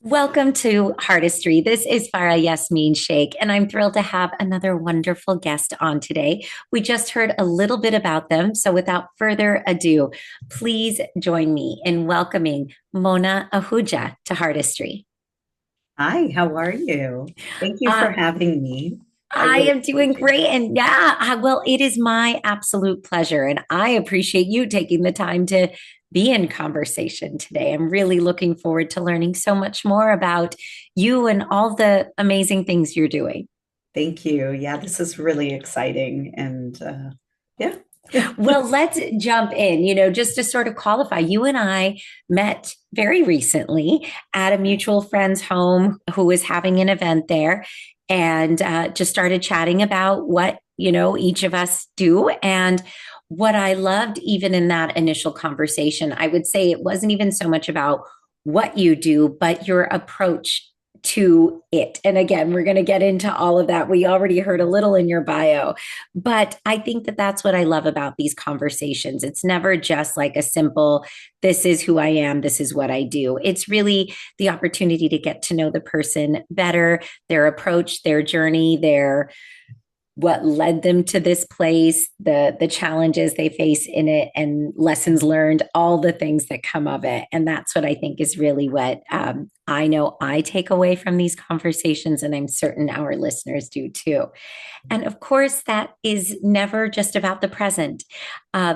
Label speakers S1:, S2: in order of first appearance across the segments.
S1: Welcome to Heartistry. This is Farah, Yasmeen, Shaikh, and I'm thrilled to have another wonderful guest on today. We just heard a little bit about them, so without further ado, please join me in welcoming Mona Ahuja to Heartistry.
S2: Hi, how are you? Thank you
S1: Uh,
S2: for having me. I
S1: I
S2: really
S1: am doing
S2: appreciate
S1: great, and well, it is my absolute pleasure, and I appreciate you taking the time to be in conversation today. I'm really looking forward to learning so much more about you and all the amazing things you're doing.
S2: Thank you. Yeah, this is really exciting. And yeah.
S1: Well, let's jump in. Just to sort of qualify, you and I met very recently at a mutual friend's home who was having an event there and just started chatting about what, each of us do. And what I loved, even in that initial conversation, I would say it wasn't even so much about what you do, but your approach to it. And again, we're going to get into all of that. We already heard a little in your bio, but I think that that's what I love about these conversations. It's never just like a simple, this is who I am, this is what I do. It's really the opportunity to get to know the person better, their approach, their journey, their what led them to this place, the challenges they face in it, and lessons learned, all the things that come of it. And that's what I think is really what I know I take away from these conversations, and I'm certain our listeners do too. And of course, that is never just about the present.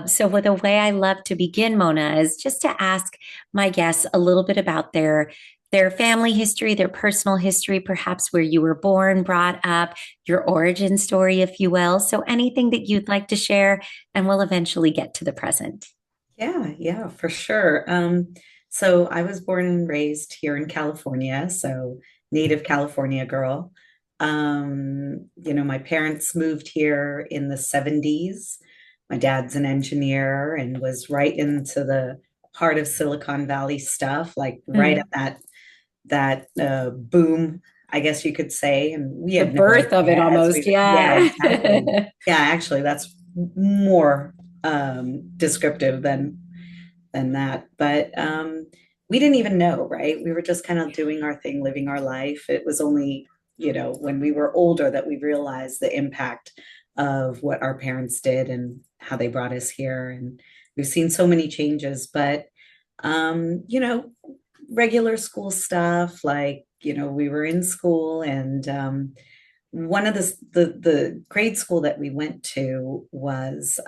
S1: So, with a way I love to begin, Mona, is just to ask my guests a little bit about their family history, their personal history, perhaps where you were born, brought up, your origin story, if you will. So, anything that you'd like to share, and we'll eventually get to the present.
S2: Yeah, for sure. So I was born and raised here in California, so native California girl. My parents moved here in the 70s. My dad's an engineer and was right into the heart of Silicon Valley stuff, like right
S1: Mm.
S2: at that boom, I guess you could say. And we
S1: The
S2: had no
S1: birth of it
S2: idea as
S1: almost.
S2: we, yeah,
S1: Yeah.
S2: exactly. Yeah, actually, that's more descriptive than that. But we didn't even know, right? We were just kind of doing our thing, living our life. It was only, when we were older that we realized the impact of what our parents did and how they brought us here. And we've seen so many changes, but um, you know, regular school stuff, like, we were in school and one of the grade school that we went to was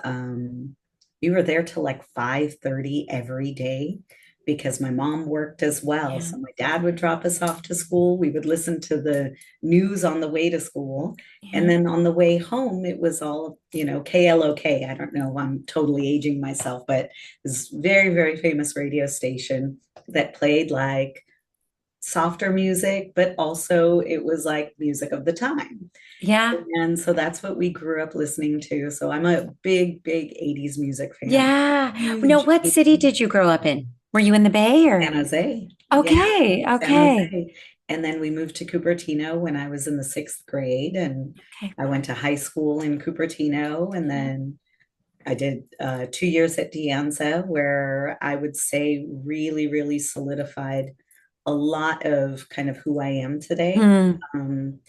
S2: we were there till like 5:30 every day because my mom worked as well.
S1: Yeah.
S2: So my dad would drop us off to school. We would listen to the news on the way to school. And
S1: Yeah.
S2: then on the way home, it was all, KLOK. I don't know, I'm totally aging myself, but this very, very famous radio station that played like softer music, but also it was like music of the time.
S1: Yeah.
S2: And so that's what we grew up listening to. So I'm a big, big 80s music fan.
S1: Yeah. No,
S2: Huge
S1: what city
S2: 80s.
S1: did you grow up in? Were you in the Bay
S2: San
S1: or?
S2: Jose. Yeah,
S1: Okay.
S2: San
S1: Okay.
S2: Jose. And then we moved to Cupertino when I was in the sixth grade. And
S1: Okay.
S2: I went to high school in Cupertino. And then I did 2 years at De Anza, where I would say really, really solidified a lot of kind of who I am today.
S1: Hmm.
S2: Um,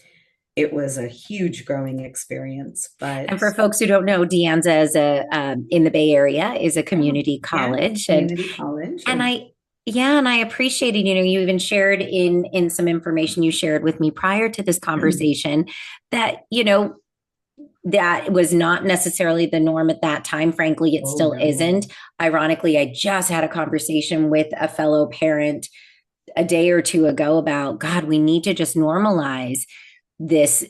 S2: it was a huge growing experience,
S1: And
S2: but
S1: for folks who don't know, De Anza is a in the Bay Area is a
S2: yeah,
S1: community
S2: yeah,
S1: college,
S2: community college.
S1: and
S2: And
S1: I appreciated, you even shared in some information you shared with me prior to this conversation that, that was not necessarily the norm at that time. Frankly, it
S2: oh
S1: still
S2: no.
S1: isn't. Ironically, I just had a conversation with a fellow parent a day or two ago about, God, we need to just normalize this,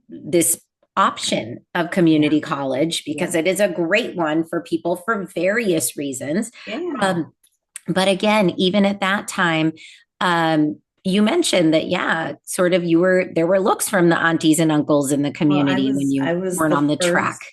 S1: this option of
S2: Yeah,
S1: community college
S2: yeah,
S1: because it is a great one for people for various reasons.
S2: yeah.
S1: Um, but again, even at that time, you mentioned that, yeah, sort of there were looks from the aunties and uncles in the
S2: Well, I
S1: community when
S2: was
S1: you
S2: I was
S1: weren't
S2: the
S1: on the track.
S2: first.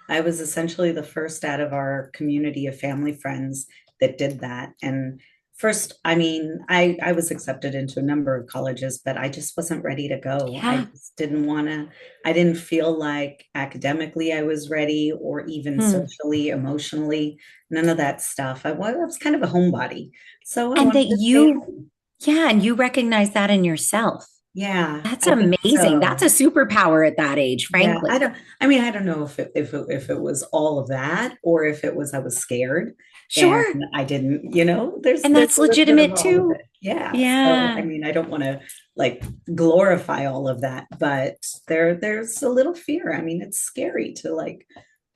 S2: I was essentially the first out of our community of family friends that did that. And first, I mean, I was accepted into a number of colleges, but I just wasn't ready to go. I
S1: Yeah.
S2: just didn't want to. I didn't feel like academically I was ready, or even
S1: Hmm.
S2: socially, emotionally, none of that stuff. I was kind of a homebody, so I
S1: And
S2: wanted
S1: that
S2: to stay
S1: you
S2: home.
S1: Yeah. And you recognize that in yourself.
S2: Yeah,
S1: That's
S2: I think
S1: amazing. That's a
S2: so.
S1: superpower at that age,
S2: Yeah,
S1: frankly.
S2: I don't know if it was all of that or if it was I was scared and
S1: Sure.
S2: I didn't,
S1: And
S2: there's
S1: that's
S2: a little bit of
S1: legitimate
S2: all of
S1: too.
S2: it. Yeah. So, I
S1: Yeah.
S2: mean, I don't want to like glorify all of that, but there's a little fear. I mean, it's scary to like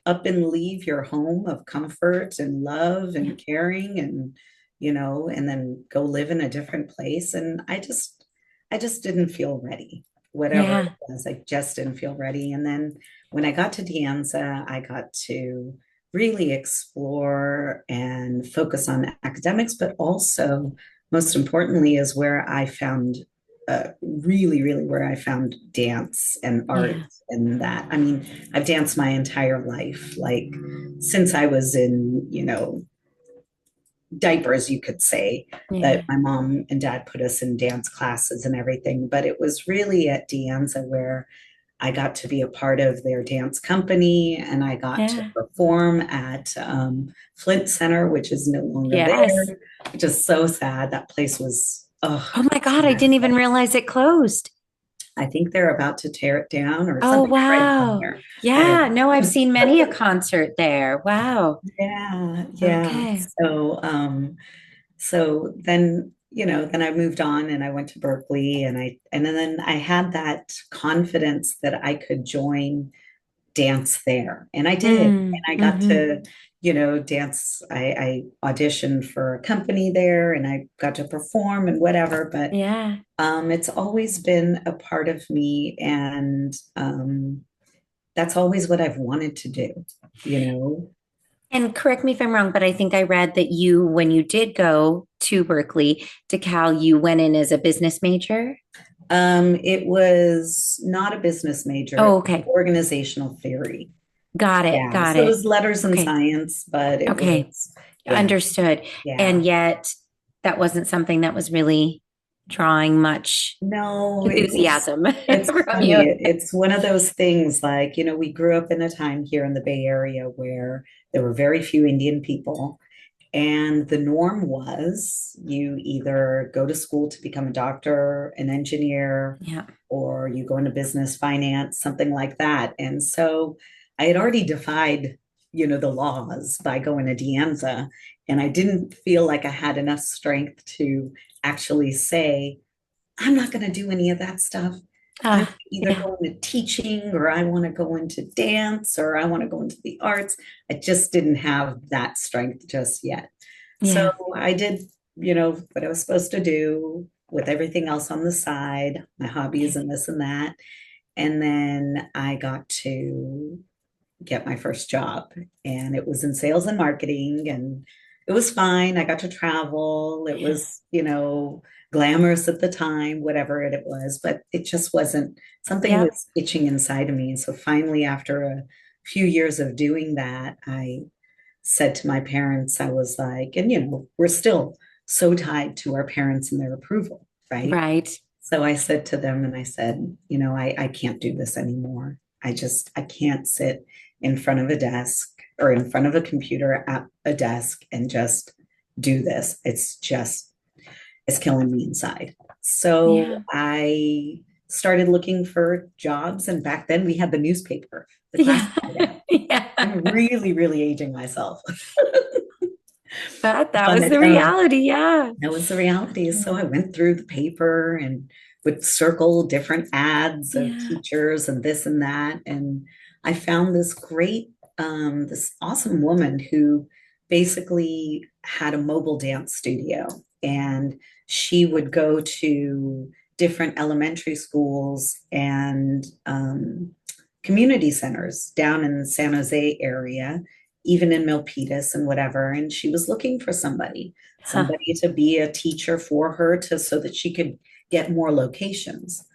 S2: up and leave your home of comfort and love
S1: Yeah.
S2: and caring and and then go live in a different place. And I just didn't feel ready. Whatever it
S1: Yeah.
S2: was, I just didn't feel ready. And then when I got to Dianza, I got to really explore and focus on academics, but also most importantly is where I found really, really where I found dance and art
S1: Yeah.
S2: and that. I mean, I've danced my entire life, like since I was in, diapers, you could say, that
S1: Yeah.
S2: my mom and dad put us in dance classes and everything. But it was really at Dianza where I got to be a part of their dance company and I got to
S1: Yeah.
S2: perform at Flint Center, which is no longer
S1: Yes.
S2: there, which is so sad. That place was, oh,
S1: Oh my God. I didn't even realize it closed.
S2: I think they're about to tear it down or
S1: Oh,
S2: something. I read
S1: wow.
S2: somewhere. I don't
S1: Yeah. No, I've
S2: know.
S1: seen many a concert there. Wow.
S2: Yeah, yeah.
S1: Okay.
S2: So then, then I moved on and I went to Berkeley and then I had that confidence that I could join dance there. And I did. And I got
S1: Mm-hmm.
S2: to, dance. I auditioned for a company there and I got to perform and whatever, but
S1: Yeah.
S2: it's always been a part of me and that's always what I've wanted to do, you know.
S1: And correct me if I'm wrong, but I think I read that you, when you did go to Berkeley, to Cal, you went in as a business major.
S2: It was not a business major, it
S1: Oh,
S2: was
S1: okay.
S2: organizational theory.
S1: Got it.
S2: Yeah,
S1: Got
S2: so it
S1: it.
S2: was letters and
S1: Okay.
S2: science, but it
S1: Okay.
S2: was, yeah,
S1: Understood.
S2: yeah.
S1: And yet that wasn't something that was really drawing much
S2: No,
S1: enthusiasm
S2: it's
S1: from
S2: funny.
S1: you.
S2: It's one of those things like, we grew up in a time here in the Bay Area where there were very few Indian people. And the norm was you either go to school to become a doctor, an engineer,
S1: Yeah.
S2: or you go into business, finance, something like that. And so I had already defied, the laws by going to Dianza, and I didn't feel like I had enough strength to actually say, I'm not going to do any of that stuff. I
S1: Ah,
S2: either
S1: yeah.
S2: go into teaching or I want to go into dance or I want to go into the arts. I just didn't have that strength just yet. So
S1: Yeah.
S2: I did, what I was supposed to do with everything else on the side, my hobbies
S1: Okay.
S2: and this and that. And then I got to get my first job, and it was in sales and marketing, and it was fine. I got to travel. It
S1: Yeah.
S2: was, glamorous at the time, whatever it was, but it just wasn't something
S1: Yep.
S2: was itching inside of me. And so finally, after a few years of doing that, I said to my parents, I was like, and we're still so tied to our parents and their approval, right?
S1: Right.
S2: So I said to them, and I said, I can't do this anymore. I can't sit in front of a desk or in front of a computer at a desk and just do this. It's killing me inside. So
S1: Yeah.
S2: I started looking for jobs. And back then we had the newspaper, the
S1: Yeah.
S2: classified ad.
S1: Yeah.
S2: I'm really, really aging myself.
S1: But that was
S2: But
S1: the reality. Yeah.
S2: that was the reality. So I
S1: Yeah.
S2: went through the paper and would circle different ads of
S1: Yeah.
S2: teachers and this and that. And I found this awesome woman who basically had a mobile dance studio. And she would go to different elementary schools and community centers down in the San Jose area, even in Milpitas and whatever. And she was looking for
S1: Huh.
S2: somebody to be a teacher for her to so that she could get more locations.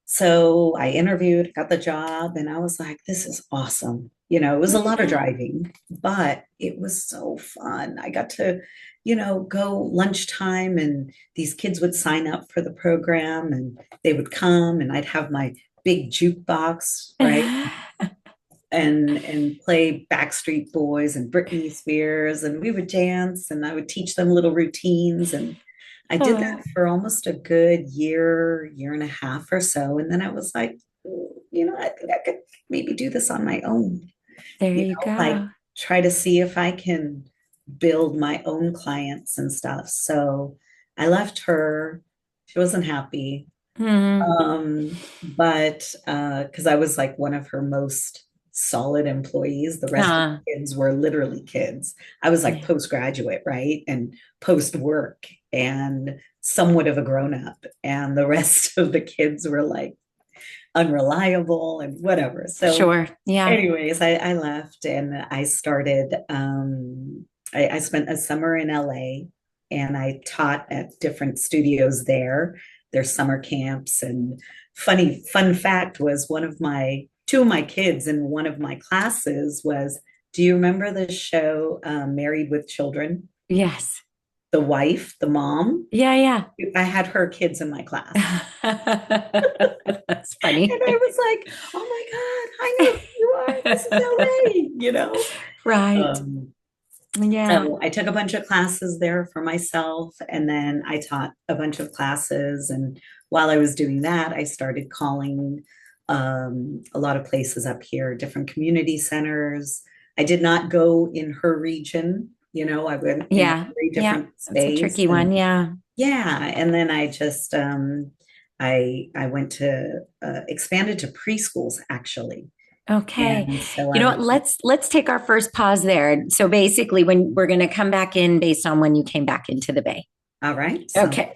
S2: So I interviewed, got the job, and I was like, this is awesome. It was a lot of
S1: Yeah.
S2: driving, but it was so fun. I got to, go lunchtime and these kids would sign up for the program and they would come and I'd have my big jukebox, right? And play Backstreet Boys and Britney Spears, and we would dance, and I would teach them little routines, and I did
S1: Oh,
S2: that for almost a good year, year and a half or so. And then I was like, I think I could maybe do this on my own,
S1: there you
S2: like
S1: go.
S2: try to see if I can build my own clients and stuff. So I left her. She wasn't happy.
S1: Hmm.
S2: But because I was like one of her most solid employees, the rest of
S1: Uh,
S2: the kids were literally kids. I was like
S1: yeah.
S2: postgraduate, right? And post work and somewhat of a grown up. And the rest of the kids were like unreliable and whatever. So,
S1: Sure. Yeah.
S2: anyways, I left and I started, I spent a summer in LA and I taught at different studios there. There's summer camps. And fun fact was two of my kids in one of my classes was, do you remember the show Married with Children?
S1: Yes.
S2: The wife, the mom,
S1: Yeah. Yeah.
S2: I had her kids in my class.
S1: That's funny.
S2: And I was like, oh my God, I know who you are. This is LA.
S1: Right.
S2: Um,
S1: Yeah.
S2: so I took a bunch of classes there for myself, and then I taught a bunch of classes. And while I was doing that, I started calling a lot of places up here, different community centers. I did not go in her region, I went in a
S1: Yeah.
S2: very
S1: Yeah.
S2: different
S1: That's a
S2: space.
S1: tricky
S2: And
S1: one. Yeah.
S2: yeah, and then I just I went to expanded to preschools actually.
S1: Okay.
S2: And so
S1: You
S2: I
S1: know
S2: was
S1: what? Let's take our first pause there. So basically, when we're going to come back in based on when you came back into the Bay.
S2: all right. So
S1: Okay.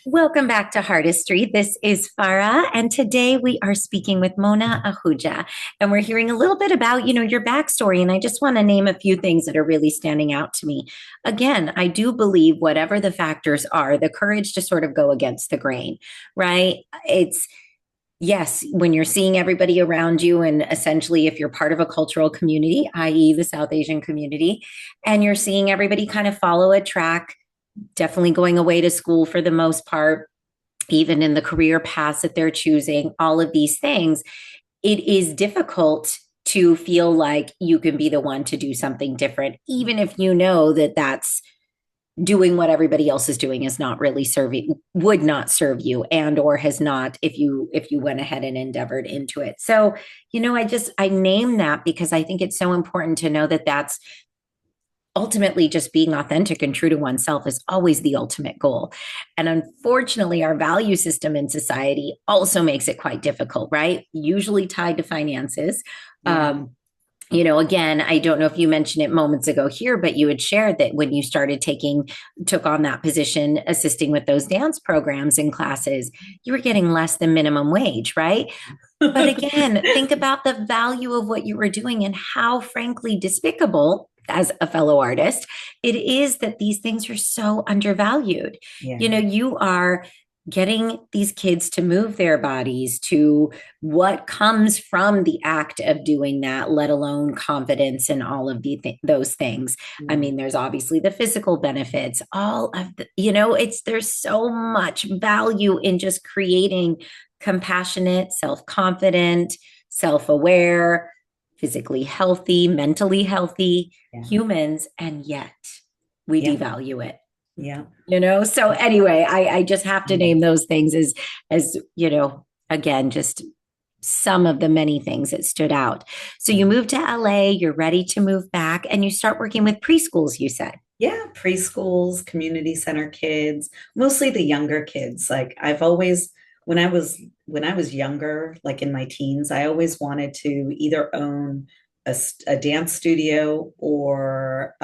S1: Welcome back to Heartistry. This is Farah, and today we are speaking with Mona Ahuja, and we're hearing a little bit about, your backstory. And I just want to name a few things that are really standing out to me. Again, I do believe whatever the factors are, the courage to sort of go against the grain, right? It's Yes, when you're seeing everybody around you, and essentially if you're part of a cultural community, i.e., the South Asian community, and you're seeing everybody kind of follow a track, definitely going away to school for the most part, even in the career paths that they're choosing, all of these things, it is difficult to feel like you can be the one to do something different, even if you know that that's doing what everybody else is doing is not really serving, would not serve you, and or has not, if you went ahead and endeavored into it. So I name that because I think it's so important to know that that's ultimately just being authentic and true to oneself is always the ultimate goal. And unfortunately, our value system in society also makes it quite difficult, right? Usually tied to finances.
S2: yeah.
S1: Again, I don't know if you mentioned it moments ago here, but you had shared that when you took on that position, assisting with those dance programs and classes, you were getting less than minimum wage, right? But again, think about the value of what you were doing and how, frankly, despicable as a fellow artist it is that these things are so undervalued.
S2: Yeah.
S1: You are getting these kids to move their bodies to what comes from the act of doing that, let alone confidence and all of those things. I
S2: Yeah.
S1: mean, there's obviously the physical benefits, all of there's so much value in just creating compassionate, self-confident, self-aware, physically healthy, mentally healthy
S2: Yeah.
S1: humans, and yet we
S2: Yeah.
S1: devalue it.
S2: Yeah.
S1: So anyway, I just have to
S2: Yeah.
S1: name those things as again, just some of the many things that stood out. So you moved to LA, you're ready to move back, and you start working with preschools, you said.
S2: Yeah, preschools, community center kids, mostly the younger kids. Like I've always when I was younger, like in my teens, I always wanted to either own a dance studio or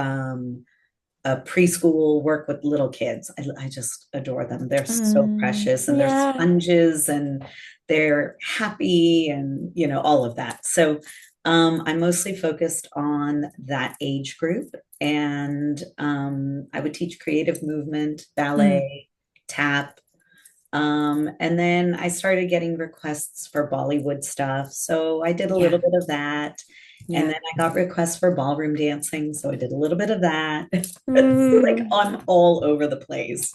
S2: a preschool, work with little kids. I just adore them. They're so precious and they're
S1: Yeah.
S2: sponges and they're happy and all of that. So I'm mostly focused on that age group, and I would teach creative movement,
S1: Mm.
S2: ballet, tap. And then I started getting requests for Bollywood stuff. So I did a little
S1: Yeah.
S2: bit of that. And
S1: Yeah.
S2: then I got requests for ballroom dancing, so I did a little bit of that. It's like
S1: Mm.
S2: I'm all over the place.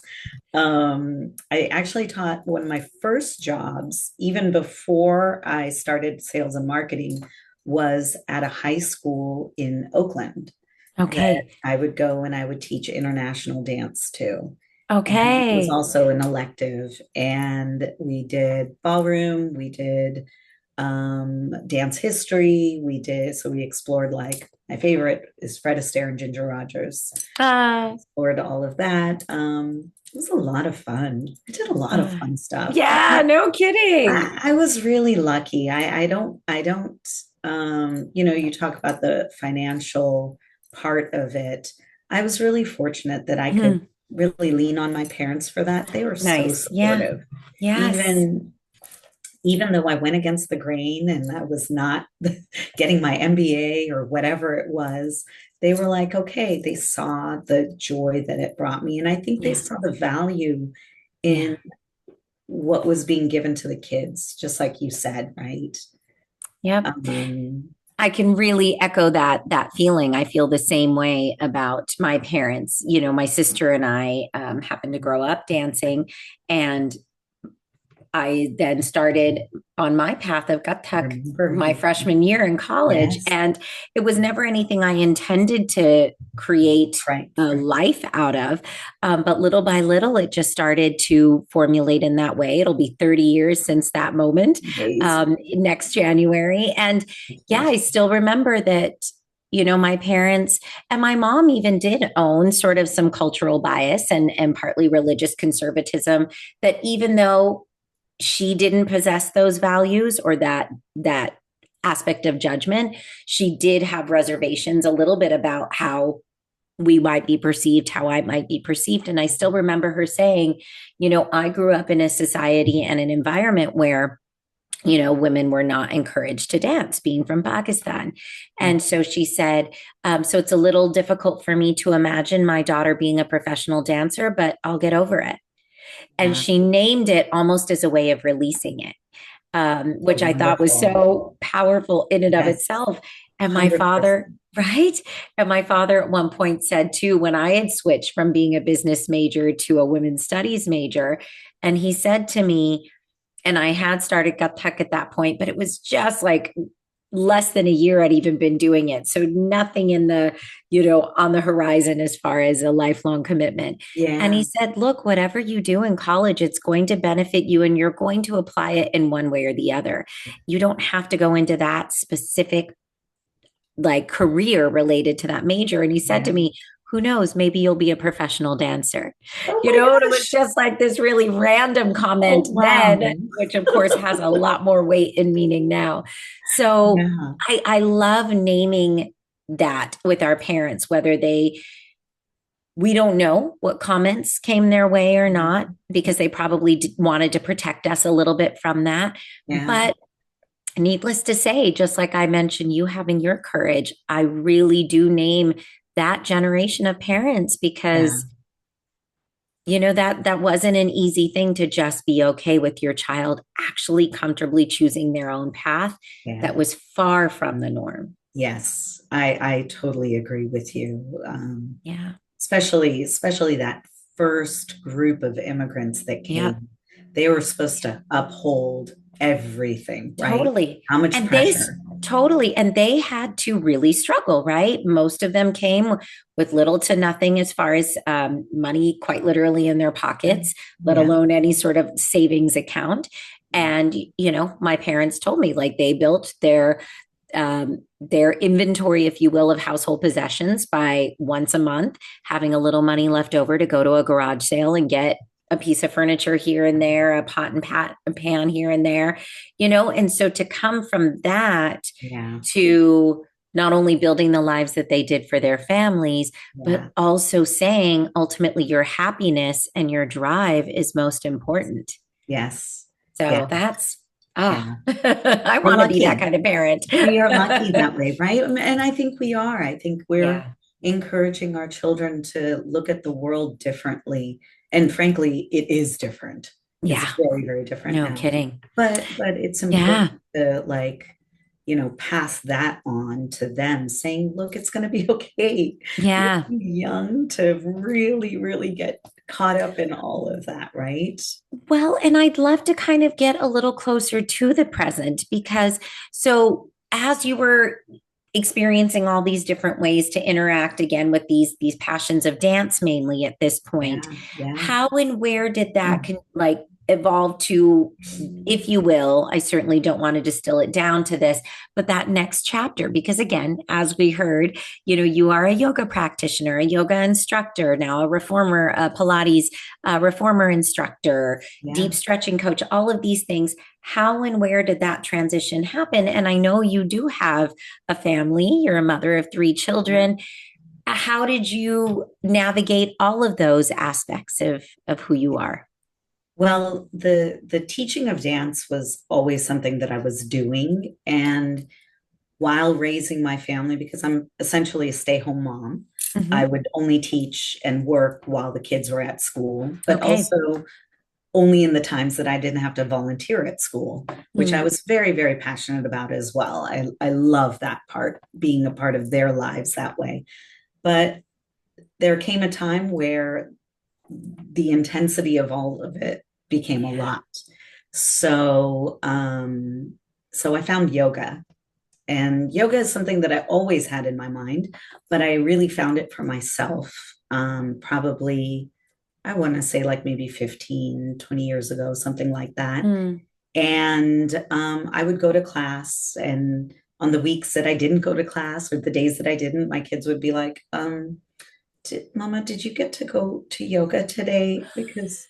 S2: I actually taught one of my first jobs, even before I started sales and marketing, was at a high school in Oakland that
S1: Okay.
S2: I would go and I would teach international dance too. And it was
S1: Okay.
S2: also an elective. And we did ballroom, we did dance history, so we explored like my favorite is Fred Astaire and Ginger Rogers.
S1: Uh,
S2: Explored all of that. It was a lot of fun. I did a lot of
S1: uh,
S2: fun stuff.
S1: yeah, no kidding.
S2: I was really lucky. I don't, you talk about the financial part of it. I was really fortunate that I could
S1: Mhm.
S2: really lean on my parents for that. They were so
S1: Nice. Yeah.
S2: supportive.
S1: Yes.
S2: Even even though I went against the grain and I was not getting my MBA or whatever it was, they were like, okay, they saw the joy that it brought me. And I think they
S1: Yeah.
S2: saw the value
S1: Yeah.
S2: in what was being given to the kids, just like you said, right?
S1: Yep.
S2: Um,
S1: I can really echo that feeling. I feel the same way about my parents. My sister and I happened to grow up dancing, and I then started on my path of Gatak
S2: remember,
S1: my freshman year in college.
S2: yes,
S1: And it was never anything I intended to create
S2: right,
S1: a
S2: right.
S1: life out of. But little by little, it just started to formulate in that way. It'll be 30 years since that moment
S2: Amazing.
S1: next January. And yeah, I still remember that. My parents and my mom even did own sort of some cultural bias and partly religious conservatism, that even though she didn't possess those values or that aspect of judgment, she did have reservations a little bit about how we might be perceived, how I might be perceived. And I still remember her saying, I grew up in a society and an environment where women were not encouraged to dance, being from Pakistan. And so she said, so it's a little difficult for me to imagine my daughter being a professional dancer, but I'll get over it. And
S2: Yeah,
S1: she named it almost as a way of releasing it,
S2: so
S1: which I thought was
S2: wonderful.
S1: so powerful in and of
S2: Yes,
S1: itself. And my
S2: 100%.
S1: father, right? And my father at one point said, too, when I had switched from being a business major to a women's studies major, and he said to me, and I had started Gatak at that point, but it was just like less than a year I'd even been doing it. So nothing in on the horizon as far as a lifelong commitment. And he
S2: Yeah,
S1: said, look, whatever you do in college, it's going to benefit you and you're going to apply it in one way or the other. You don't have to go into that specific like career related to that major. And he said
S2: yeah.
S1: to me, who knows, maybe you'll be a professional dancer.
S2: Oh my
S1: And it was
S2: gosh.
S1: just like this really random
S2: Oh,
S1: comment
S2: wow.
S1: then, which of course has a lot more weight and meaning now. So
S2: Yeah,
S1: I love naming that with our parents, whether we don't know what comments came their way or not, because they probably wanted to protect us a little bit from that.
S2: yeah,
S1: But needless to say, just like I mentioned, you having your courage, I really do name that generation of parents,
S2: yeah,
S1: because that wasn't an easy thing to just be okay with your child actually comfortably choosing their own path.
S2: yeah.
S1: That was far from the norm.
S2: Yes, I totally agree with you.
S1: Yeah.
S2: Especially that first group of immigrants that
S1: Yeah.
S2: came, they were supposed to uphold everything, right?
S1: Totally.
S2: How much
S1: And
S2: pressure?
S1: totally. And they had to really struggle, right? Most of them came with little to nothing as far as money, quite literally in their pockets, let
S2: Yeah,
S1: alone any sort of savings account. And, my parents told me like they built their inventory, if you will, of household possessions by once a month having a little money left over to go to a garage sale and get a piece of furniture here and there, a pot and a pan here and there, and so to come from that
S2: yeah,
S1: to not only building the lives that they did for their families,
S2: yeah.
S1: but also saying ultimately your happiness and your drive is most important.
S2: Yes, yeah,
S1: So that's,
S2: yeah.
S1: I
S2: We're
S1: want to be that
S2: lucky.
S1: kind of parent.
S2: We are lucky that way, right? And I think we are. I think we're
S1: Yeah.
S2: encouraging our children to look at the world differently. And frankly, it is different. It's
S1: Yeah.
S2: very, very different
S1: No
S2: now.
S1: kidding.
S2: But it's
S1: Yeah.
S2: important to like pass that on to them, saying, look, it's going to be okay. You're
S1: Yeah.
S2: too young to really, really get caught up in all of that, right?
S1: Well, and I'd love to kind of get a little closer to the present because so as you were experiencing all these different ways to interact again with these passions of dance mainly at this point,
S2: Yeah, yeah.
S1: how and where did that like evolve to, if you will? I certainly don't want to distill it down to this, but that next chapter, because again, as we heard, you are a yoga practitioner, a yoga instructor, now a reformer, a Pilates reformer instructor,
S2: Yeah.
S1: deep stretching coach, all of these things. How and where did that transition happen? And I know you do have a family, you're a mother of three children. How did you navigate all of those aspects of who you are?
S2: Well, the teaching of dance was always something that I was doing. And while raising my family, because I'm essentially a stay-home mom, I
S1: Mm-hmm.
S2: would only teach and work while the kids were at school, but
S1: Okay.
S2: also only in the times that I didn't have to volunteer at school, which I
S1: Mm.
S2: was very, very passionate about as well. I love that part, being a part of their lives that way. But there came a time where the intensity of all of it became a lot. So, so I found yoga, and yoga is something that I always had in my mind, but I really found it for myself. Probably, I want to say like maybe 15, 20 years ago, something like that.
S1: Mm.
S2: And I would go to class, and on the weeks that I didn't go to class or the days that I didn't, my kids would be like, Mama, did you get to go to yoga today? Because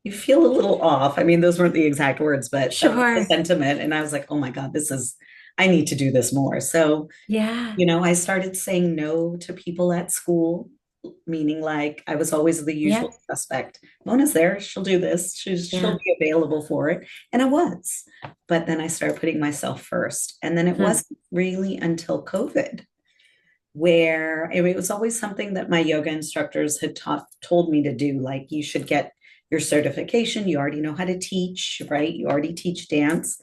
S2: you feel a little off. I mean, those weren't the exact words, but that was the
S1: Sure.
S2: sentiment. And I was like, oh my God, I need to do this more. So,
S1: Yeah.
S2: I started saying no to people at school, meaning like I was always the usual
S1: Yep.
S2: suspect. Mona's there, she'll do this, she'll
S1: Yeah.
S2: be available for it. And I was. But then I started putting myself first. And then it
S1: Hmm.
S2: wasn't really until COVID where it was always something that my yoga instructors had told me to do. Like, you should get your certification. You already know how to teach, right? You already teach dance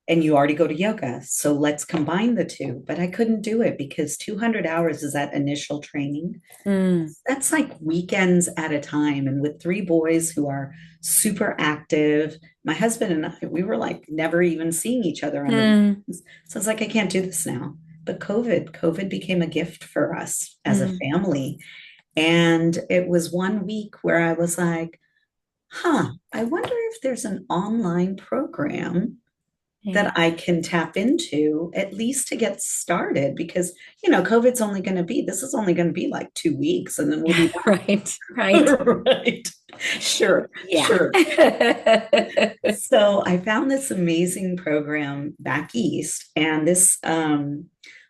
S2: and you already go to yoga. So let's combine the two. But I couldn't do it because 200 hours is that initial training.
S1: Mm.
S2: That's like weekends at a time. And with three boys who are super active, my husband and I, we were like never even seeing each other on the
S1: Mm.
S2: weekends. So I was like, I can't do this now. But COVID became a gift for us as a
S1: Mm.
S2: family. And it was one week where I was like, I wonder if there's an online program
S1: Yeah.
S2: that I can tap into at least to get started because, this is only going to be like 2 weeks and then we'll be
S1: Right. Right.
S2: back. Right. Sure.
S1: Yeah.
S2: Sure. So I found this amazing program back east, and this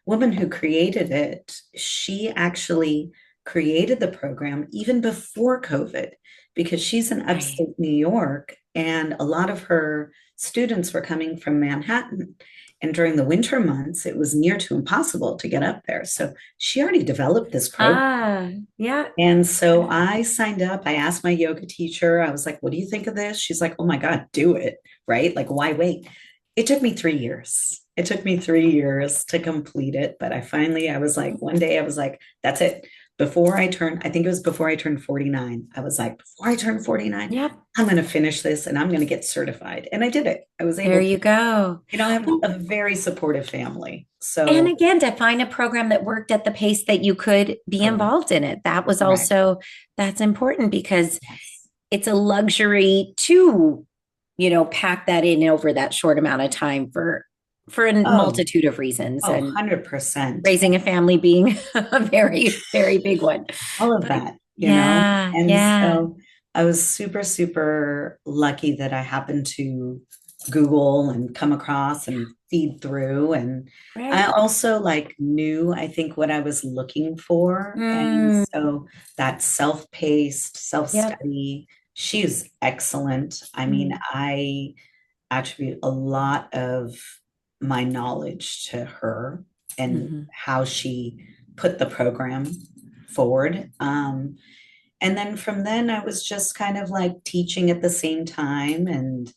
S2: woman who created it, she actually created the program even before COVID because she's in
S1: Right.
S2: upstate New York, and a lot of her students were coming from Manhattan. And during the winter months, it was near to impossible to get up there. So she already developed this program.
S1: Yeah.
S2: And so I signed up. I asked my yoga teacher, I was like, what do you think of this? She's like, oh my God, do it. Right? Like, why wait? It took me 3 years. It took me 3 years to complete it. But I was like, one day I was like, that's it. I think it was before I turned 49. I was like, before I turn 49,
S1: Yep.
S2: I'm going to finish this and I'm going to get certified. And I did it. I was
S1: There
S2: able to.
S1: you go.
S2: I have
S1: Well,
S2: a very supportive family.
S1: and
S2: So,
S1: again, to find a program that worked at the pace that you could be
S2: correct.
S1: involved in it, that was
S2: Correct.
S1: also that's important because
S2: Yes.
S1: it's a luxury to, pack that in over that short amount of time for a
S2: Oh,
S1: multitude of reasons.
S2: oh,
S1: And
S2: 100%.
S1: raising a family being a very, very big one.
S2: All of
S1: But
S2: that.
S1: yeah,
S2: And
S1: yeah.
S2: so I was super, super lucky that I happened to Google and come across and feed through. And I
S1: Right.
S2: also like knew, I think, what I was looking for. And
S1: Mm,
S2: so that self-paced,
S1: yep.
S2: self-study, she's excellent. I mean,
S1: Mm,
S2: I attribute a lot of my knowledge to her and
S1: mhm.
S2: how she put the program forward. And then from then, I was just kind of like teaching at the same time. And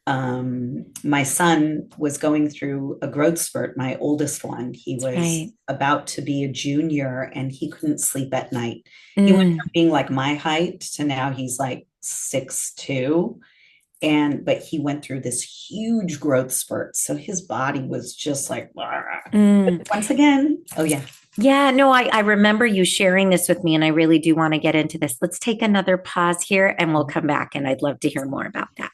S2: My son was going through a growth spurt, my oldest one. He was
S1: Right.
S2: about to be a junior and he couldn't sleep at night. He went
S1: Mm,
S2: from being like my height to now he's like 6'2". But he went through this huge growth spurt. So his body was just like,
S1: mm.
S2: once again, oh yeah.
S1: Yeah, no, I remember you sharing this with me, and I really do want to get into this. Let's take another pause here and we'll come back, and I'd love to hear more about that.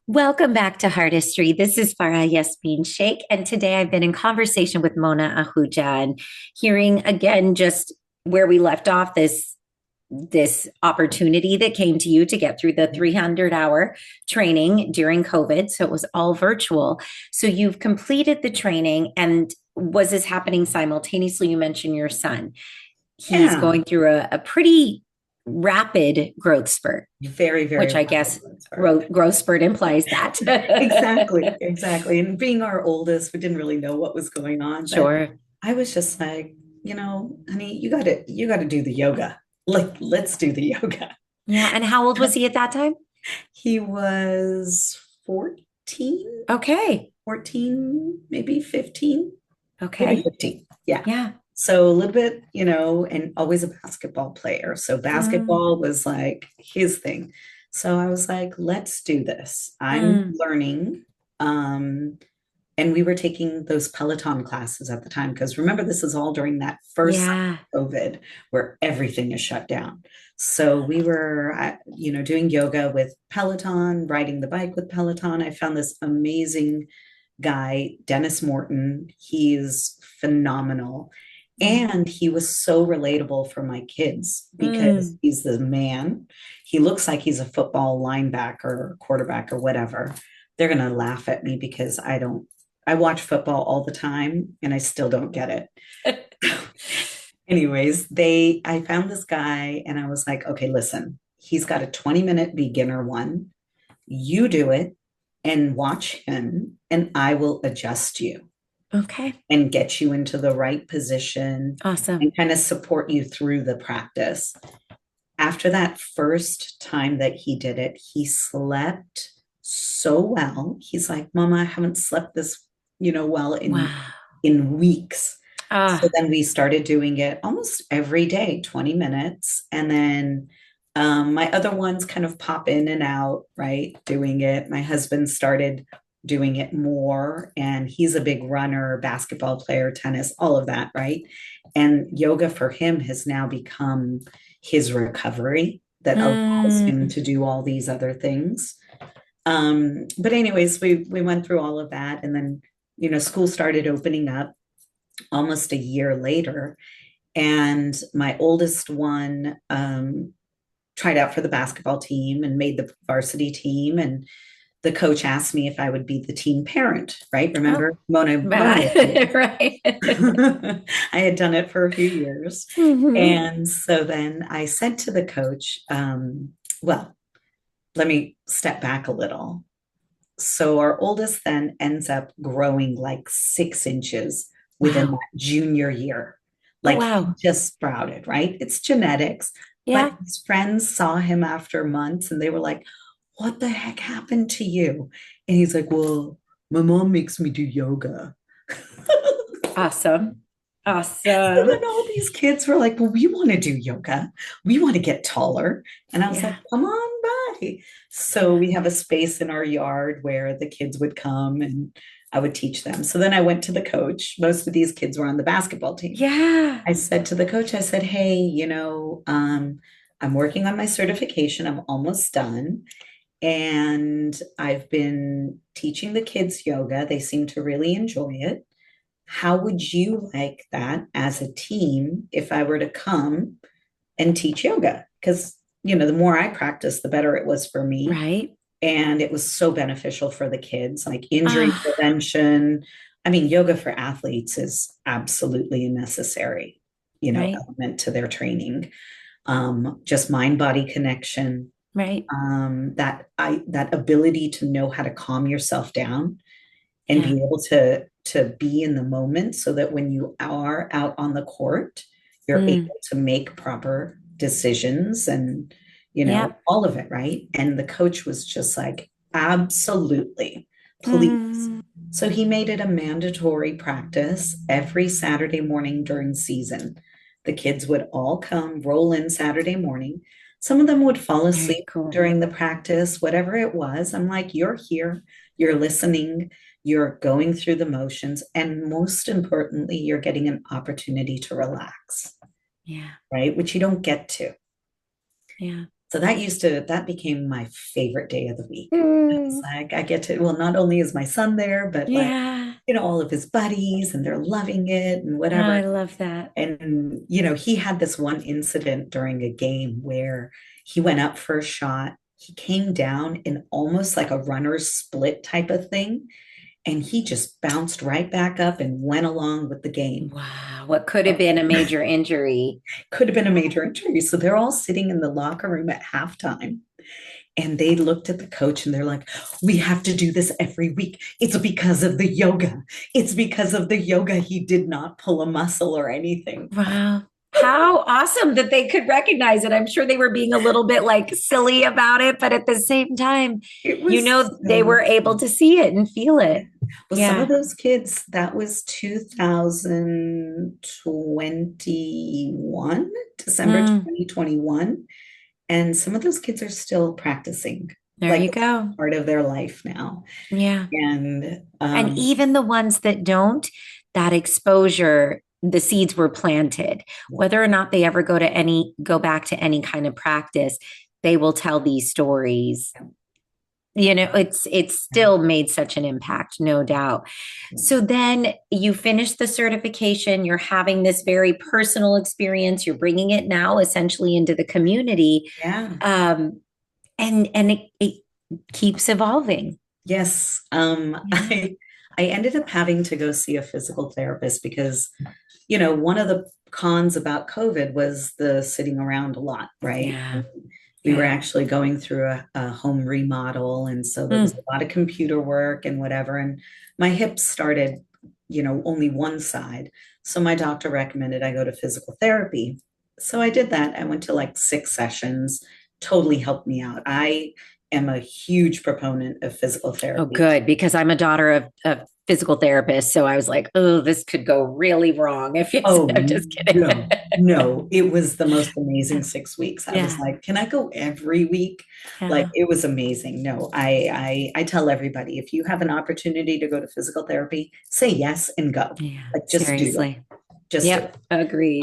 S1: Welcome back to Heartistry. This is Farah Yasmeen Shaikh, and today I've been in conversation with Mona Ahuja and hearing again just where we left off this opportunity that came to you to get through the 300-hour training during COVID. So it was all virtual. So you've completed the training, and was this happening simultaneously? You mentioned your son. He's
S2: Yeah.
S1: going through a pretty rapid growth spurt,
S2: Very, very
S1: which I
S2: rapid
S1: guess
S2: growth spurt.
S1: growth spurt implies that.
S2: Exactly, exactly. And being our oldest, we didn't really know what was going on, but
S1: Sure.
S2: I was just like, honey, you gotta do the yoga. Like, let's do the yoga.
S1: Yeah. And how old was he at that time?
S2: He was 14,
S1: Okay.
S2: 14, maybe 15, maybe
S1: Okay.
S2: 15. Yeah.
S1: Yeah.
S2: So a little bit, and always a basketball player. So
S1: Mm,
S2: basketball was like his thing. So I was like, let's do this. I'm
S1: mm,
S2: learning. Um, and we were taking those Peloton classes at the time, because remember, this is all during that first
S1: yeah.
S2: COVID where everything is shut down. So we were, doing yoga with Peloton, riding the bike with Peloton. I found this amazing guy, Dennis Morton. He's phenomenal.
S1: Mm,
S2: And he was so relatable for my kids because
S1: mm.
S2: he's the man. He looks like he's a football linebacker or quarterback or whatever. They're going to laugh at me because I watch football all the time and I still don't get it. Anyways, I found this guy and I was like, okay, listen, he's got a 20-minute beginner one. You do it and watch him, and I will adjust you
S1: Okay.
S2: and get you into the right position
S1: Awesome.
S2: and kind of support you through the practice. After that first time that he did it, he slept so well. He's like, Mama, I haven't slept this, well
S1: Wow.
S2: in weeks. So
S1: Ah,
S2: then we started doing it almost every day, 20 minutes. And then my other ones kind of pop in and out, right? Doing it. My husband started doing it more, and he's a big runner, basketball player, tennis, all of that, right? And yoga for him has now become his recovery that allows him
S1: mm,
S2: to do all these other things. But anyways, we went through all of that, and then school started opening up almost a year later, and my oldest one tried out for the basketball team and made the varsity team. And the coach asked me if I would be the team parent, right?
S1: oh,
S2: Remember, Mona
S1: right.
S2: I had done it for a few years.
S1: Hmm.
S2: And so then I said to the coach, well, let me step back a little. So our oldest then ends up growing like 6 inches within
S1: Wow.
S2: that junior year.
S1: Oh,
S2: Like he
S1: wow.
S2: just sprouted, right? It's genetics. But
S1: Yeah.
S2: his friends saw him after months and they were like, what the heck happened to you? And he's like, well, my mom makes me do yoga.
S1: Awesome.
S2: So
S1: Awesome.
S2: then all these kids were like, well, we want to do yoga. We want to get taller. And I was like,
S1: Yeah.
S2: come on by. So we have a space in our yard where the kids would come and I would teach them. So then I went to the coach. Most of these kids were on the basketball team.
S1: Yeah.
S2: I said to the coach, I said, hey, I'm working on my certification. I'm almost done. And I've been teaching the kids yoga. They seem to really enjoy it. How would you like that as a team if I were to come and teach yoga? Because, the more I practiced, the better it was for me.
S1: Right.
S2: And it was so beneficial for the kids, like injury
S1: Ah,
S2: prevention. I mean, yoga for athletes is absolutely a necessary,
S1: right.
S2: element to their training. just mind-body connection,
S1: Right.
S2: that ability to know how to calm yourself down and
S1: Yeah.
S2: be able to be in the moment so that when you are out on the court, you're
S1: Mm.
S2: able to make proper decisions and,
S1: Yep.
S2: all of it, right? And the coach was just like, absolutely, please.
S1: Mm.
S2: So he made it a mandatory practice every Saturday morning during season. The kids would all come, roll in Saturday morning. Some of them would fall
S1: Very
S2: asleep
S1: cool.
S2: during the practice, whatever it was. I'm like, you're here, you're listening, you're going through the motions, and most importantly, you're getting an opportunity to relax,
S1: Yeah.
S2: right? Which you don't get to.
S1: Yeah.
S2: So that became my favorite day of the week. It's
S1: Mm.
S2: like I get to, well, not only is my son there, but like,
S1: Yeah.
S2: all of his buddies and they're loving it and
S1: Oh,
S2: whatever.
S1: I love that.
S2: And, he had this one incident during a game where he went up for a shot. He came down in almost like a runner's split type of thing. And he just bounced right back up and went along with the game.
S1: Wow. What could have been a major injury.
S2: Could have been a major injury. So they're all sitting in the locker room at halftime. And they looked at the coach and they're like, we have to do this every week. It's because of the yoga. It's because of the yoga. He did not pull a muscle or anything.
S1: Wow. How awesome that they could recognize it. I'm sure they were being a little bit like silly about it, but at the same time,
S2: It was
S1: they
S2: so
S1: were able to see it and feel
S2: yeah.
S1: it.
S2: Well, some of
S1: Yeah.
S2: those kids, that was 2021, December
S1: Mm,
S2: 2021. And some of those kids are still practicing,
S1: there
S2: like
S1: you
S2: it's
S1: go.
S2: part of their life now.
S1: Yeah.
S2: And
S1: And even the ones that don't, that exposure, the seeds were planted. Whether or not they ever go back to any kind of practice, they will tell these stories. It's still made such an impact, no doubt. So then you finish the certification, you're having this very personal experience, you're bringing it now essentially into the community.
S2: yeah,
S1: Um, and it keeps evolving.
S2: yes.
S1: Yeah.
S2: I ended up having to go see a physical therapist because, one of the cons about COVID was the sitting around a lot, right?
S1: Yeah.
S2: We were
S1: Yeah.
S2: actually going through a home remodel. And so there was
S1: Mm.
S2: a lot of computer work and whatever. And my hips started, only one side. So my doctor recommended I go to physical therapy. So I did that. I went to like 6 sessions, totally helped me out. I am a huge proponent of physical
S1: Oh,
S2: therapy.
S1: good, because I'm a daughter of physical therapists. So I was like, oh, this could go really wrong if you
S2: Oh,
S1: I'm just kidding.
S2: no, no, it was the most amazing 6 weeks. I was
S1: Yeah.
S2: like, can I go every week? Like,
S1: Yeah.
S2: it was amazing. No, I tell everybody, if you have an opportunity to go to physical therapy, say yes and go.
S1: Yeah.
S2: Like, just do it.
S1: Seriously.
S2: Just do it.
S1: Yep. Agreed.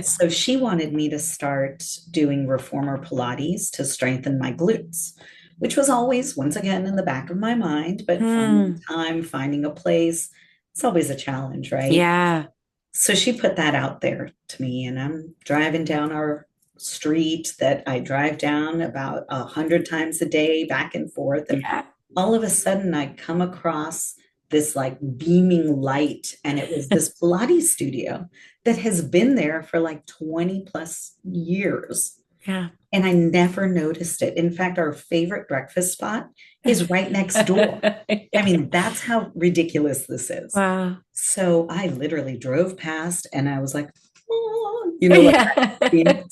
S2: So she wanted me to start doing reformer Pilates to strengthen my glutes, which was always, once again, in the back of my mind, but finding
S1: Hmm.
S2: time, finding a place, it's always a challenge, right?
S1: Yeah.
S2: So she put that out there to me, and I'm driving down our street that I drive down about 100 times a day, back and forth. And
S1: Yeah.
S2: all of a sudden, I come across this like beaming light, and it was this Pilates studio that has been there for like 20 plus years.
S1: Yeah.
S2: And I never noticed it. In fact, our favorite breakfast spot is right next door. I mean, that's how ridiculous this is.
S1: Wow.
S2: So I literally drove past and I was like, oh, like
S1: Yeah.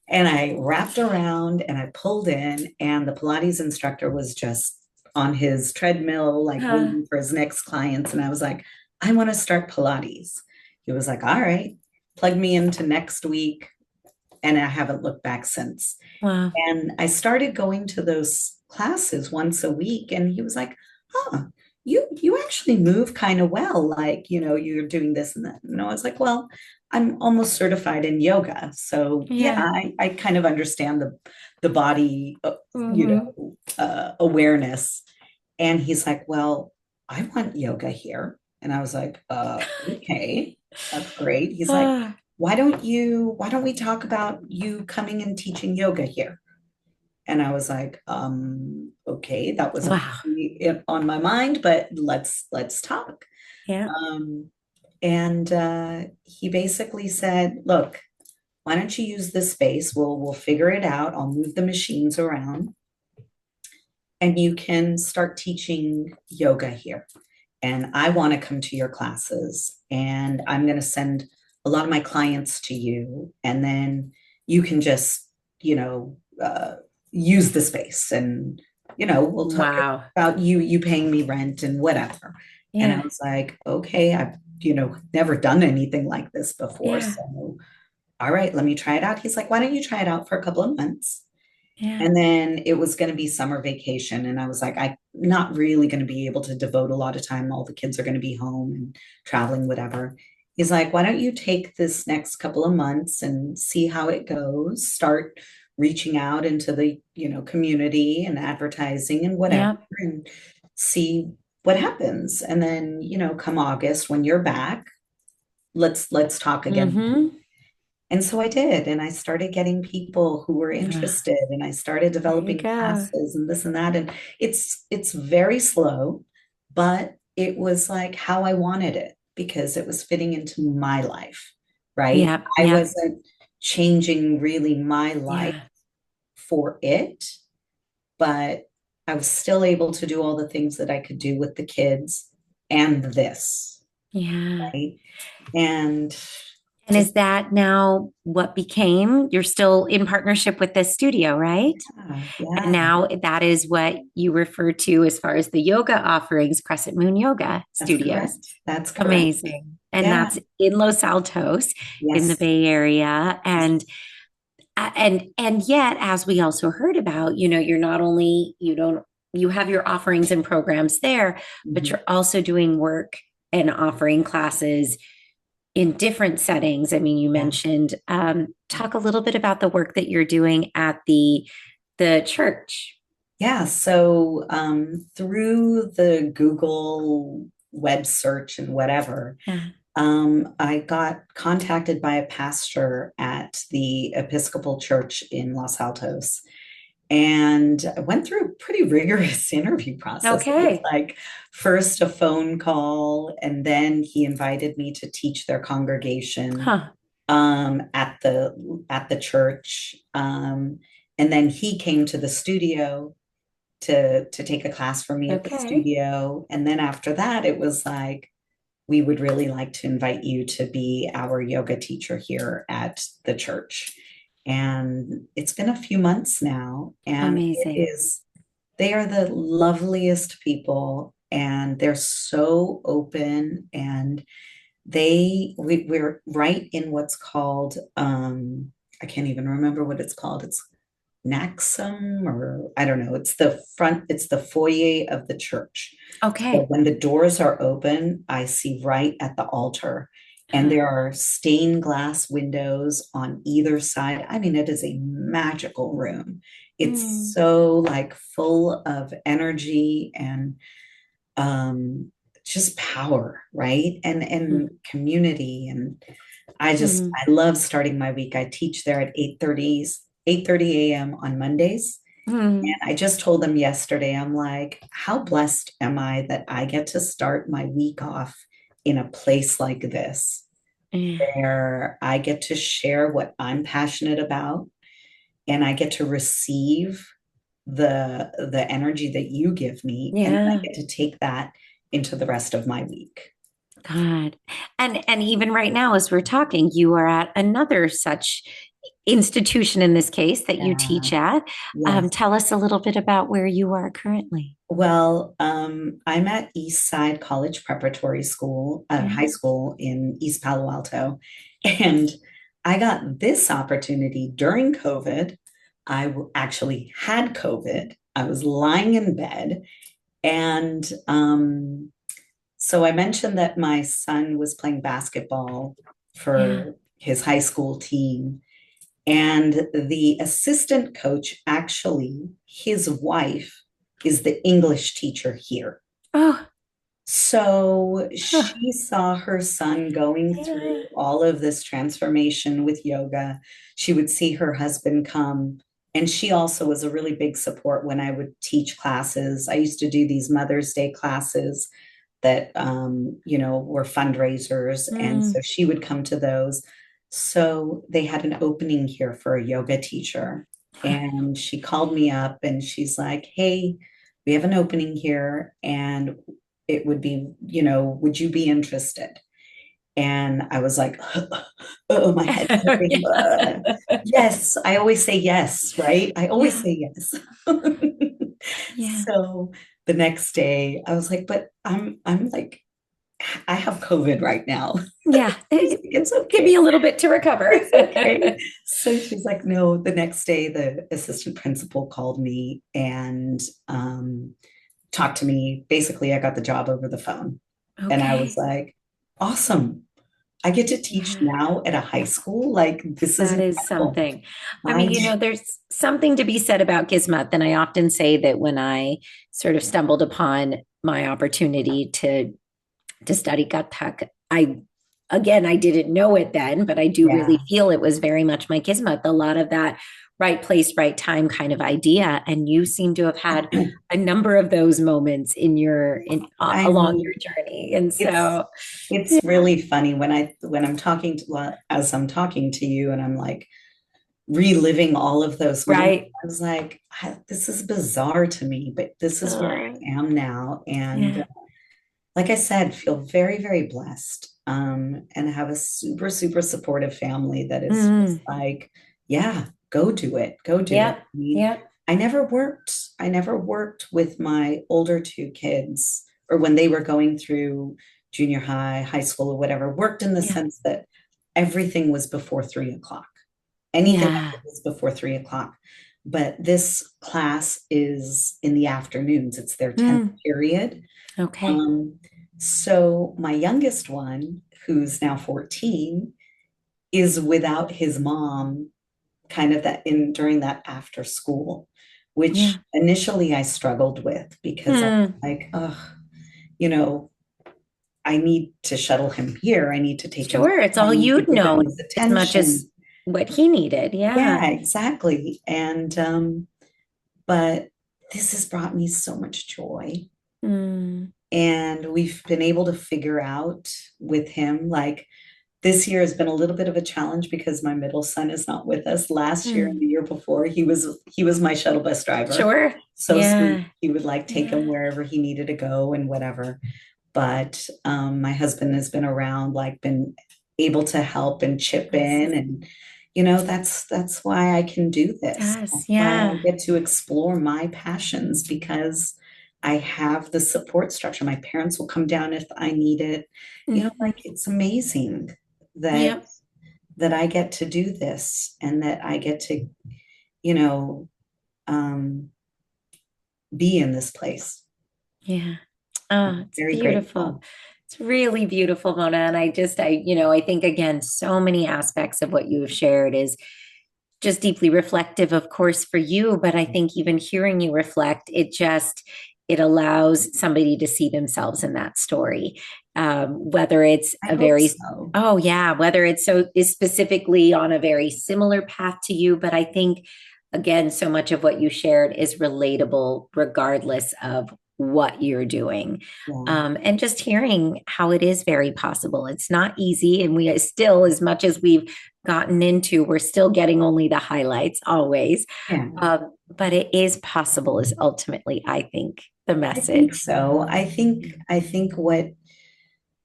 S2: and I wrapped around and I pulled in, and the Pilates instructor was just on his treadmill, like waiting for his next clients. And I was like, I want to start Pilates. He was like, all right, plug me into next week. And I haven't looked back since.
S1: Wow.
S2: And I started going to those classes once a week. And he was like, huh, you actually move kind of well. Like, you're doing this and that. And I was like, well, I'm almost certified in yoga. So yeah,
S1: Yeah.
S2: I kind of understand the body,
S1: Hmm.
S2: awareness. And he's like, well, I want yoga here. And I was like, okay, that's great. He's like,
S1: Ah,
S2: why don't we talk about you coming and teaching yoga here? And I was like, okay, that wasn't
S1: wow.
S2: really on my mind, but let's talk.
S1: Yeah.
S2: Um, and he basically said, look, why don't you use this space? We'll figure it out. I'll move the machines around and you can start teaching yoga here. And I want to come to your classes and I'm going to send a lot of my clients to you. And then you can just, you know, use the space and, you know, we'll talk
S1: Wow.
S2: about you paying me rent and whatever. And I
S1: Yeah.
S2: was like, okay, I've, you know, never done anything like this before.
S1: Yeah.
S2: So, all right, let me try it out. He's like, why don't you try it out for a couple of months?
S1: Yeah.
S2: And then it was going to be summer vacation. And I was like, I'm not really going to be able to devote a lot of time. All the kids are going to be home and traveling, whatever. He's like, why don't you take this next couple of months and see how it goes? Start reaching out into the, you know, community and advertising and whatever
S1: Yeah.
S2: and see what happens. And then, you know, come August when you're back, let's talk again.
S1: Mm-hmm.
S2: And so I did, and I started getting people who were interested, and I started
S1: There you
S2: developing
S1: go.
S2: classes and this and that. And it's very slow, but it was like how I wanted it because it was fitting into my life, right?
S1: Yep.
S2: I
S1: Yep.
S2: wasn't changing really my life
S1: Yeah.
S2: for it, but I was still able to do all the things that I could do with the kids and this,
S1: Yeah.
S2: right? And
S1: And
S2: just
S1: is that now what became? You're still in partnership with this studio, right?
S2: yeah,
S1: And
S2: yeah,
S1: now that is what you refer to as far as the yoga offerings, Crescent Moon Yoga
S2: that's
S1: Studios.
S2: correct. That's correct.
S1: Amazing. And
S2: Yeah.
S1: that's in Los Altos in the
S2: Yes.
S1: Bay Area. And yet, as we also heard about, you're not only, you have your offerings and programs there, but
S2: Mhm.
S1: you're also doing work and offering classes in different settings. I mean, you
S2: Yeah.
S1: mentioned, talk a little bit about the work that you're doing at the church.
S2: Yeah. So through the Google web search and whatever,
S1: Yeah.
S2: I got contacted by a pastor at the Episcopal Church in Los Altos. And I went through a pretty rigorous interview process. It was
S1: Okay.
S2: like first a phone call, and then he invited me to teach their congregation
S1: Huh.
S2: at the church. And then he came to the studio to take a class for me at the
S1: Okay.
S2: studio. And then after that, it was like, we would really like to invite you to be our yoga teacher here at the church. And it's been a few months now, and it
S1: Amazing.
S2: is, they are the loveliest people, and they're so open, and we're right in what's called, I can't even remember what it's called. It's Maxim, or I don't know. It's the foyer of the church. So
S1: Okay.
S2: when the doors are open, I see right at the altar, and
S1: Huh.
S2: there are stained glass windows on either side. I mean, it is a magical room. It's
S1: Mm.
S2: so like full of energy and um just power, right? And
S1: Mm.
S2: community. And
S1: Mm.
S2: I love starting my week. I teach there at 8:30 a.m. on Mondays.
S1: Mm.
S2: And I just told them yesterday, I'm like, how blessed am I that I get to start my week off in a place like this,
S1: Yeah.
S2: where I get to share what I'm passionate about and I get to receive the energy that you give me, and then I
S1: Yeah.
S2: get to take that into the rest of my week.
S1: God. And even right now, as we're talking, you are at another such institution in this case that you
S2: Yeah.
S1: teach at.
S2: Yes.
S1: Tell us a little bit about where you are currently.
S2: Well, I'm at East Side College Preparatory School,
S1: Yeah.
S2: high school in East Palo Alto. And I got this opportunity during COVID. Actually had COVID. I was lying in bed. And so I mentioned that my son was playing basketball
S1: Yeah.
S2: for his high school team. And the assistant coach, actually, his wife is the English teacher here.
S1: Oh.
S2: So
S1: Huh.
S2: she saw her son going through
S1: Yeah.
S2: all of this transformation with yoga. She would see her husband come. And she also was a really big support when I would teach classes. I used to do these Mother's Day classes that, were fundraisers. And so
S1: Mm.
S2: she would come to those. So they had an opening here for a yoga teacher. And she called me up and she's like, hey, we have an opening here and it would be, would you be interested? And I was like, oh, my head's hurting. Yes, I always say yes, right? I always
S1: Yeah.
S2: say yes.
S1: Yeah.
S2: So the next day I was like, but I'm like, I have COVID right now.
S1: Yeah.
S2: It's
S1: Give
S2: okay.
S1: me a little bit to recover.
S2: It's okay. So she's like, no, the next day the assistant principal called me and talked to me. Basically, I got the job over the phone. And I was
S1: Okay.
S2: like, awesome. I get to teach
S1: Yeah.
S2: now at a high school. Like, this is
S1: That is
S2: incredible.
S1: something. I mean,
S2: I,
S1: there's something to be said about Gizmot. And I often say that when I sort of stumbled upon my opportunity to study Kathak, I didn't know it then, but I do
S2: yeah,
S1: really feel it was very much my Gizmot, a lot of that right place, right time kind of idea. And you seem to have had a number of those moments
S2: I
S1: along
S2: mean,
S1: your journey. And
S2: it's
S1: so,
S2: it's
S1: yeah,
S2: really funny when I'm talking to well, as I'm talking to you and I'm like reliving all of those moments.
S1: right.
S2: I was like, this is bizarre to me, but this is where
S1: Uh,
S2: I am now. And
S1: yeah.
S2: like I said, feel very, very blessed. And have a super, super supportive family that is just
S1: Mm.
S2: like, yeah, go do it. Go do it.
S1: Yep.
S2: I mean,
S1: Yep.
S2: I never worked with my older two kids or when they were going through junior high, high school, or whatever, worked in the
S1: Yeah.
S2: sense that everything was before 3 o'clock. Anything I
S1: Yeah.
S2: did was before 3 o'clock. But this class is in the afternoons. It's their 10th
S1: Mm.
S2: period.
S1: Okay.
S2: Um, so my youngest one, who's now 14, is without his mom kind of that in during that after school, which
S1: Yeah.
S2: initially I struggled with because I was
S1: Mm.
S2: like, oh, you know, I need to shuttle him here. I need to take him,
S1: Sure. It's
S2: I
S1: all
S2: need to
S1: you'd
S2: give him
S1: know
S2: his
S1: as much as
S2: attention.
S1: what he needed.
S2: Yeah,
S1: Yeah.
S2: exactly. And but this has brought me so much joy.
S1: Mm.
S2: And we've been able to figure out with him, like this year has been a little bit of a challenge because my middle son is not with us. Last year and
S1: Mm.
S2: the year before, he was my shuttle bus driver.
S1: Sure.
S2: So sweet.
S1: Yeah.
S2: He would like take him
S1: Yeah.
S2: wherever he needed to go and whatever. But my husband has been around, like been able to help and chip in,
S1: Awesome.
S2: and that's why I can do this.
S1: Yes.
S2: That's why I
S1: Yeah.
S2: get to explore my passions because I have the support structure. My parents will come down if I need it.
S1: Hmm.
S2: Like it's amazing that
S1: Yep.
S2: I get to do this and that I get to, you know, um, be in this place.
S1: Yeah. Oh,
S2: I'm
S1: it's
S2: very
S1: beautiful.
S2: grateful.
S1: It's really beautiful, Mona. And I think again, so many aspects of what you have shared is just deeply reflective, of course, for you. But I think even hearing you reflect, it allows somebody to see themselves in that story. Whether it's
S2: I
S1: a
S2: hope
S1: very,
S2: so.
S1: oh yeah, whether it's so is specifically on a very similar path to you. But I think again, so much of what you shared is relatable regardless of what you're doing.
S2: Yeah.
S1: And just hearing how it is very possible. It's not easy. And we still, as much as we've gotten into, we're still getting only the highlights always.
S2: Yeah.
S1: But it is possible, is ultimately, I think, the
S2: I think
S1: message.
S2: so. I think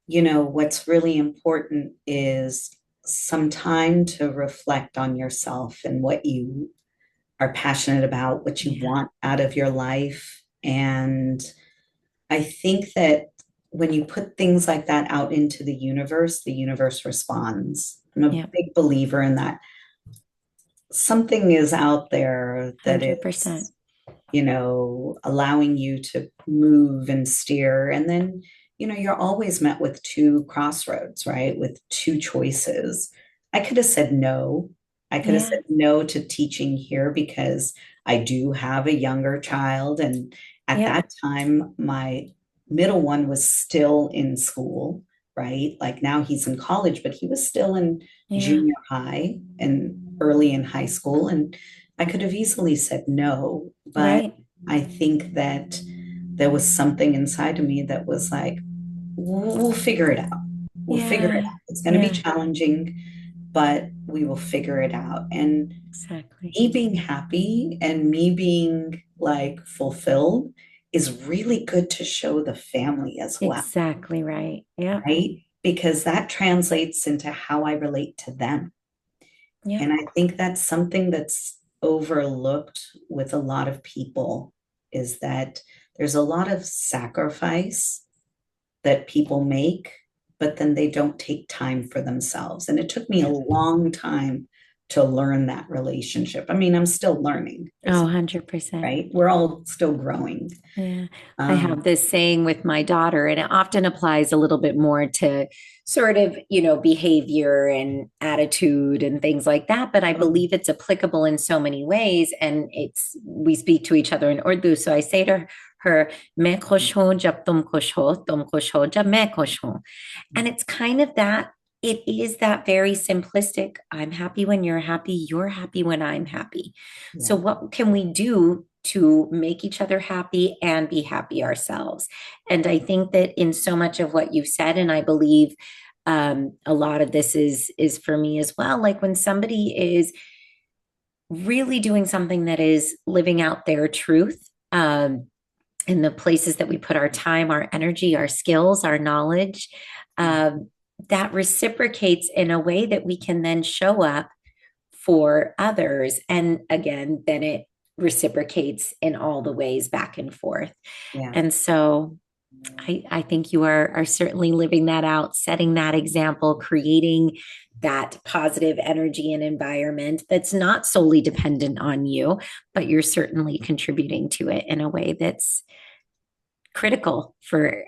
S2: what's really important is some time to reflect on yourself and what you are passionate about, what you
S1: Yeah.
S2: want out of your life. And I think that when you put things like that out into the universe responds. I'm a
S1: Yeah.
S2: big believer in that. Something is out there that is,
S1: 100%.
S2: allowing you to move and steer. And then, you're always met with two crossroads, right? With two choices. I could have said no. I could have
S1: Yeah.
S2: said no to teaching here because I do have a younger child. And at
S1: Yep.
S2: that time, my middle one was still in school, right? Like now he's in college, but he was still in
S1: Yeah.
S2: junior high and early in high school. And I could have easily said no, but
S1: Right.
S2: I think that there was something inside of me that was like, we'll figure it out. We'll figure it
S1: Yeah.
S2: out. It's going to be
S1: Yeah.
S2: challenging, but we will figure it out. And
S1: Exactly.
S2: me being happy and me being like fulfilled is really good to show the family as well,
S1: Exactly right. Yeah.
S2: right? Because that translates into how I relate to them.
S1: Yeah.
S2: And I think that's something that's overlooked with a lot of people is that there's a lot of sacrifice that people make, but then they don't take time for themselves. And it took me a
S1: Yeah.
S2: long time to learn that relationship. I mean, I'm still learning,
S1: Oh, 100%.
S2: right? We're all still growing.
S1: Yeah. I
S2: Um,
S1: have this saying with my daughter, and it often applies a little bit more to sort of, behavior and attitude and things like that. But I believe it's applicable in so many ways. And we speak to each other in Urdu. So I say to her, मैं खुश हूँ जब तुम खुश हो जब मैं खुश हूँ. And it's kind of that, it is that very simplistic. I'm happy when you're happy when I'm happy.
S2: yeah,
S1: So, what can we do to make each other happy and be happy ourselves? And I think that in so much of what you've said, and I believe a lot of this is for me as well. Like when somebody is really doing something that is living out their truth, in the places that we put our time, our energy, our skills, our knowledge, um, that reciprocates in a way that we can then show up for others. And again, then it reciprocates in all the ways back and forth.
S2: yeah,
S1: And so I think you are certainly living that out, setting that example, creating that positive energy and environment that's not solely dependent on you, but you're certainly contributing to it in a way that's critical for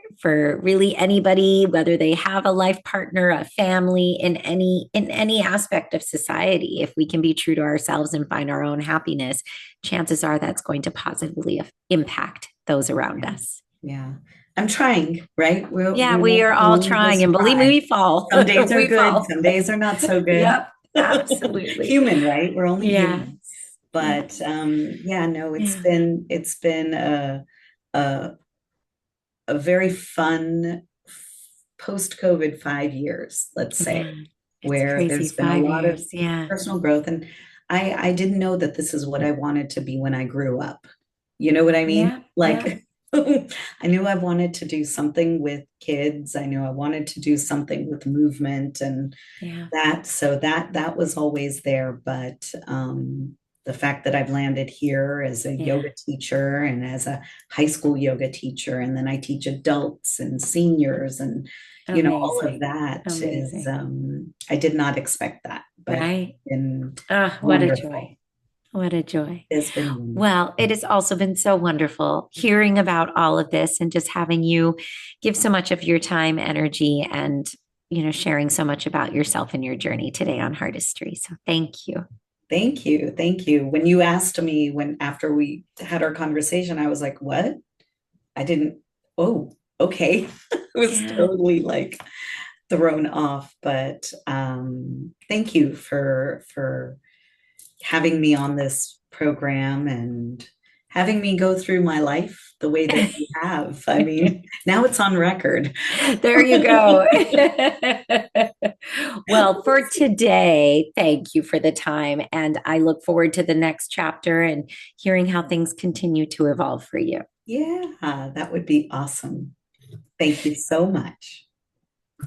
S1: really anybody, whether they have a life partner, a family, in any aspect of society. If we can be true to ourselves and find our own happiness, chances are that's going to positively impact those around us.
S2: yeah. I'm trying, right?
S1: Yeah,
S2: We
S1: we
S2: won't,
S1: are
S2: we
S1: all
S2: won't
S1: trying,
S2: just
S1: and believe me,
S2: try.
S1: we fall.
S2: Some days are
S1: We
S2: good,
S1: fall.
S2: some days are not so good.
S1: Yep, absolutely.
S2: Human, right? We're only
S1: Yeah,
S2: human.
S1: yeah,
S2: But yeah, no,
S1: yeah,
S2: it's been a a very fun post-COVID 5 years, let's say,
S1: yeah. It's
S2: where
S1: crazy.
S2: there's been a
S1: Five
S2: lot of
S1: years. Yeah,
S2: personal growth. And I didn't know that this is what I wanted to be when I grew up. You know what I mean?
S1: yeah, yeah,
S2: Like I knew I wanted to do something with kids. I knew I wanted to do something with movement and
S1: yeah,
S2: that was always there. But the fact that I've landed here as a
S1: yeah.
S2: yoga teacher and as a high school yoga teacher, and then I teach adults and seniors and all of
S1: Amazing.
S2: that is
S1: Amazing.
S2: I did not expect that, but it's
S1: Right?
S2: been
S1: Ah, what a joy.
S2: wonderful.
S1: What a joy.
S2: It's been wonderful.
S1: Well, it has also been so wonderful hearing about all of this and just having you give so much of your time, energy, and sharing so much about yourself and your journey today on Heartistry. So thank you.
S2: Thank you. Thank you. When you asked me when after we had our conversation, I was like, what? I didn't, oh, okay. I was
S1: Yeah.
S2: totally like thrown off, but thank you for having me on this program and having me go through my life the way that you have. I mean, now it's on record.
S1: There you go. Well, for today, thank you for the time. And I look forward to the next chapter and hearing how things continue to evolve for you.
S2: Yeah, that would be awesome. Thank you so much.